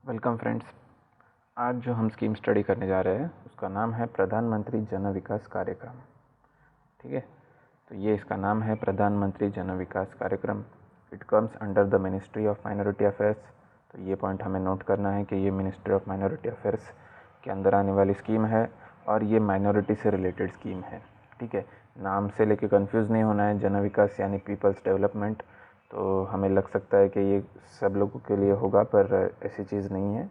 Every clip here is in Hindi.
Welcome friends. आज जो हम स्कीम स्टडी करने जा रहे हैं उसका नाम है प्रधानमंत्री जन विकास कार्यक्रम। ठीक है, तो ये इसका नाम है प्रधानमंत्री जन विकास कार्यक्रम। It comes under the ministry of minority affairs. तो ये पॉइंट हमें नोट करना है कि ये मिनिस्ट्री ऑफ माइनॉरिटी अफेयर्स के अंदर आने वाली स्कीम है और ये माइनॉरिटी से रिलेटेड स्कीम है। ठीक है, नाम से लेके कंफ्यूज नहीं होना है। जन विकास यानी पीपल्स डेवलपमेंट, तो हमें लग सकता है कि ये सब लोगों के लिए होगा, पर ऐसी चीज़ नहीं है।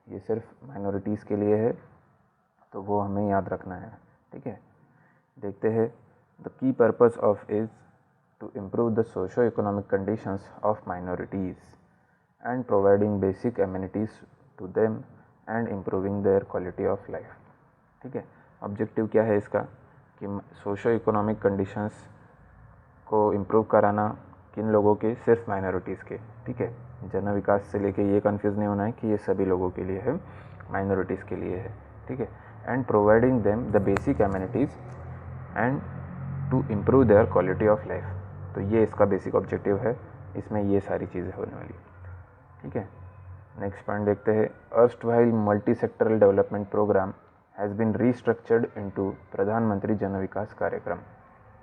ये सिर्फ माइनॉरिटीज़ के लिए है, तो वो हमें याद रखना है। ठीक है, देखते हैं। The key purpose of is to improve the socio economic conditions of minorities and providing basic amenities to them and improving their quality of life. ठीक है, ऑब्जेक्टिव क्या है इसका कि सोशो इकोनॉमिक कंडीशंस को इम्प्रूव कराना। किन लोगों के? सिर्फ माइनॉरिटीज़ के। ठीक है, जन विकास से लेके ये कंफ्यूज नहीं होना है कि ये सभी लोगों के लिए है, माइनॉरिटीज़ के लिए है। ठीक है, and providing them the basic amenities and to improve their quality of life. तो ये इसका बेसिक ऑब्जेक्टिव है, इसमें ये सारी चीज़ें होने वाली। ठीक है, नेक्स्ट पॉइंट देखते हैं। Erstwhile multi sectoral development programme has been restructured into प्रधानमंत्री जन विकास कार्यक्रम।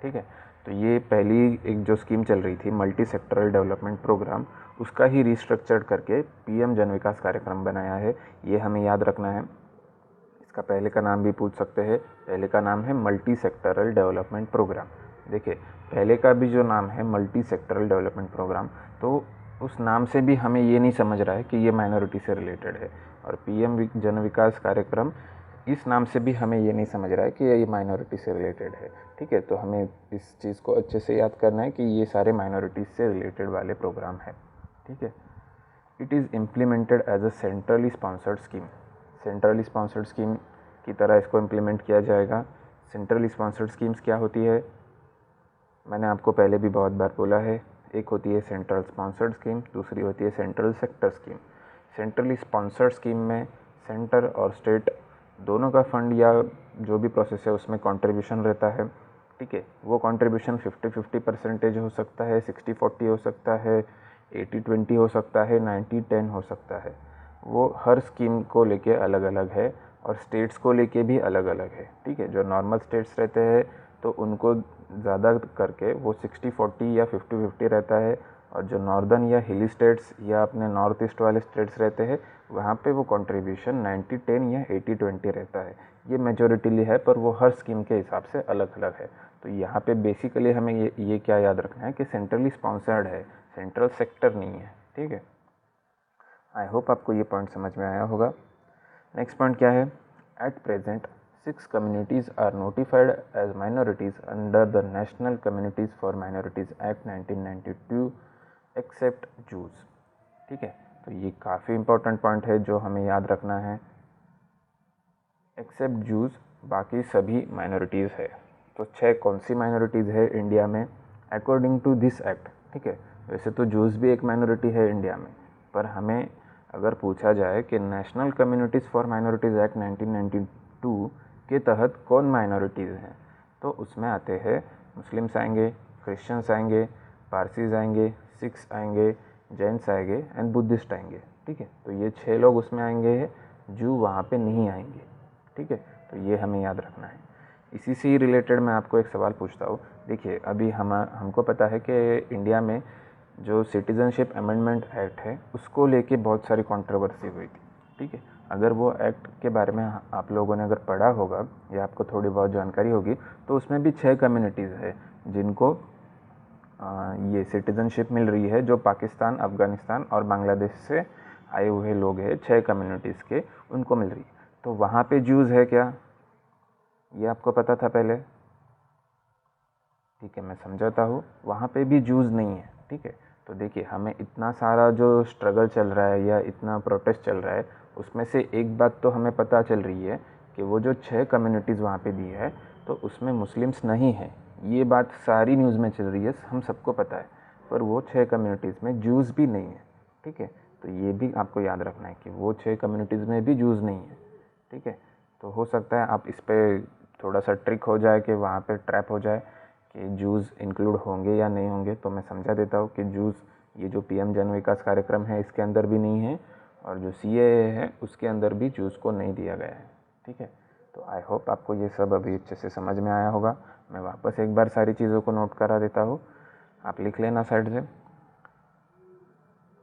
ठीक है, तो ये पहली एक जो स्कीम चल रही थी मल्टी सेक्टरल डेवलपमेंट प्रोग्राम, उसका ही रीस्ट्रक्चर्ड करके पीएम जन विकास कार्यक्रम बनाया है। ये हमें याद रखना है। इसका पहले का नाम भी पूछ सकते हैं। पहले का नाम है मल्टी सेक्टरल डेवलपमेंट प्रोग्राम। देखिए, पहले का भी जो नाम है मल्टी सेक्टरल डेवलपमेंट प्रोग्राम, तो उस नाम से भी हमें ये नहीं समझ रहा है कि ये माइनॉरिटी से रिलेटेड है। और पीएम जन विकास कार्यक्रम, इस नाम से भी हमें ये नहीं समझ रहा है कि ये माइनॉरिटी से रिलेटेड है। ठीक है, तो हमें इस चीज़ को अच्छे से याद करना है कि ये सारे माइनॉरिटीज़ से रिलेटेड वाले प्रोग्राम है। ठीक है, it is implemented as a centrally sponsored scheme. Centrally sponsored scheme की तरह इसको इम्प्लीमेंट किया जाएगा। सेंट्रली स्पॉन्सर्ड स्कीम्स क्या होती है? मैंने आपको पहले भी बहुत बार बोला है। एक होती है सेंट्रल स्पॉन्सर्ड स्कीम, दूसरी होती है central sector scheme. Centrally sponsored scheme में सेंटर और स्टेट दोनों का फंड या जो भी प्रोसेस है उसमें कंट्रीब्यूशन रहता है। ठीक है, वो कंट्रीब्यूशन 50-50% हो सकता है, 60-40 हो सकता है, 80-20 हो सकता है, 90-10 हो सकता है। वो हर स्कीम को लेके अलग अलग है और स्टेट्स को लेके भी अलग अलग है। ठीक है, जो नॉर्मल स्टेट्स रहते हैं तो उनको ज़्यादा करके वो 60-40 या 50-50 रहता है, और जो नॉर्दर्न या हिली स्टेट्स या अपने नॉर्थ ईस्ट वाले स्टेट्स रहते हैं वहाँ पे वो कंट्रीब्यूशन 90-10 या 80-20 रहता है। ये मेजोरिटीली है, पर वो हर स्कीम के हिसाब से अलग अलग है। तो यहाँ पे बेसिकली हमें ये क्या याद रखना है कि सेंट्रली स्पॉन्सर्ड है, सेंट्रल सेक्टर नहीं है। ठीक है, आई होप आपको ये पॉइंट समझ में आया होगा। नेक्स्ट पॉइंट क्या है? At present 6 communities are notified as minorities under the National Communities for Minorities Act 1992 except Jews। ठीक है, तो ये काफ़ी इंपॉर्टेंट पॉइंट है जो हमें याद रखना है। एक्सेप्ट जूज, बाकी सभी माइनॉरिटीज़ है। तो 6 कौन सी माइनॉरिटीज़ है इंडिया में अकॉर्डिंग टू दिस एक्ट? ठीक है, वैसे तो जूस भी एक माइनॉरिटी है इंडिया में, पर हमें अगर पूछा जाए कि national communities for minorities act 1992 के तहत कौन माइनॉरिटीज़ हैं, तो उसमें आते हैं मुस्लिम्स आएंगे, क्रिश्चियंस आएंगे, पारसीज आएंगे, सिख्स आएंगे, जैन्स आएंगे एंड बुद्धिस्ट आएंगे। ठीक है, तो ये 6 लोग उसमें आएंगे, जू वहाँ पे नहीं आएंगे। ठीक है, तो ये हमें याद रखना है। इसी से ही रिलेटेड मैं आपको एक सवाल पूछता हूँ। देखिए, अभी हमको पता है कि इंडिया में जो सिटीज़नशिप अमेंडमेंट एक्ट है उसको लेके बहुत सारी कंट्रोवर्सी हुई थी। ठीक है, अगर वो एक्ट के बारे में आप लोगों ने अगर पढ़ा होगा या आपको थोड़ी बहुत जानकारी होगी, तो उसमें भी 6 कम्युनिटीज़ है जिनको ये सिटीज़नशिप मिल रही है, जो पाकिस्तान, अफ़गानिस्तान और बांग्लादेश से आए हुए लोग हैं। 6 कम्युनिटीज़ के उनको मिल रही है। तो वहाँ पे जूस है क्या? ये आपको पता था पहले? ठीक है, मैं समझाता हूँ। वहाँ पे भी जूस नहीं है। ठीक है, तो देखिए, हमें इतना सारा जो स्ट्रगल चल रहा है या इतना प्रोटेस्ट चल रहा है, उसमें से एक बात तो हमें पता चल रही है कि वो जो 6 कम्युनिटीज़ वहाँ पे दी है तो उसमें मुस्लिम्स नहीं है। ये बात सारी न्यूज़ में चल रही है, हम सबको पता है। पर वो 6 कम्युनिटीज़ में जूस भी नहीं है। ठीक है, तो ये भी आपको याद रखना है कि वो 6 कम्युनिटीज़ में भी जूस नहीं है। ठीक है, तो हो सकता है आप इस पर थोड़ा सा ट्रिक हो जाए कि वहाँ पे ट्रैप हो जाए कि जूस इंक्लूड होंगे या नहीं होंगे। तो मैं समझा देता हूँ कि जूस, ये जो पीएम जन विकास कार्यक्रम है इसके अंदर भी नहीं है, और जो CAA है उसके अंदर भी जूस को नहीं दिया गया है। ठीक है, तो आई होप आपको ये सब अभी अच्छे से समझ में आया होगा। मैं वापस एक बार सारी चीज़ों को नोट करा देता हूँ, आप लिख लेना साइड से।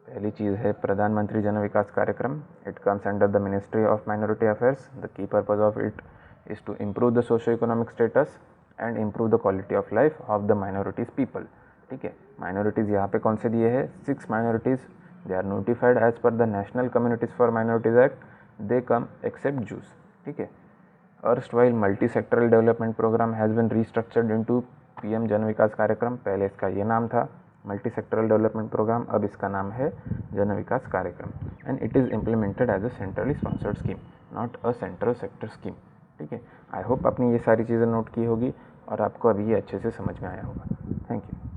पहली चीज़ है प्रधानमंत्री जन विकास कार्यक्रम। It comes under the ministry of minority affairs. The key purpose of it is to improve the socio economic status and improve the quality of life of the minorities people. ठीक है, माइनॉरिटीज़ यहाँ पे कौन से दिए हैं? 6 minorities. They are notified as per the national communities for minorities act. They come except Jews. ठीक है, erstwhile multi sectoral development programme has been restructured into PM जन विकास कार्यक्रम। पहले इसका ये नाम था मल्टी सेक्टरल डेवलपमेंट प्रोग्राम, अब इसका नाम है जन विकास कार्यक्रम। And it is implemented as a centrally sponsored scheme, not a central sector scheme. ठीक है, आई होप आपने ये सारी चीज़ें नोट की होगी और आपको अभी ये अच्छे से समझ में आया होगा। Thank you.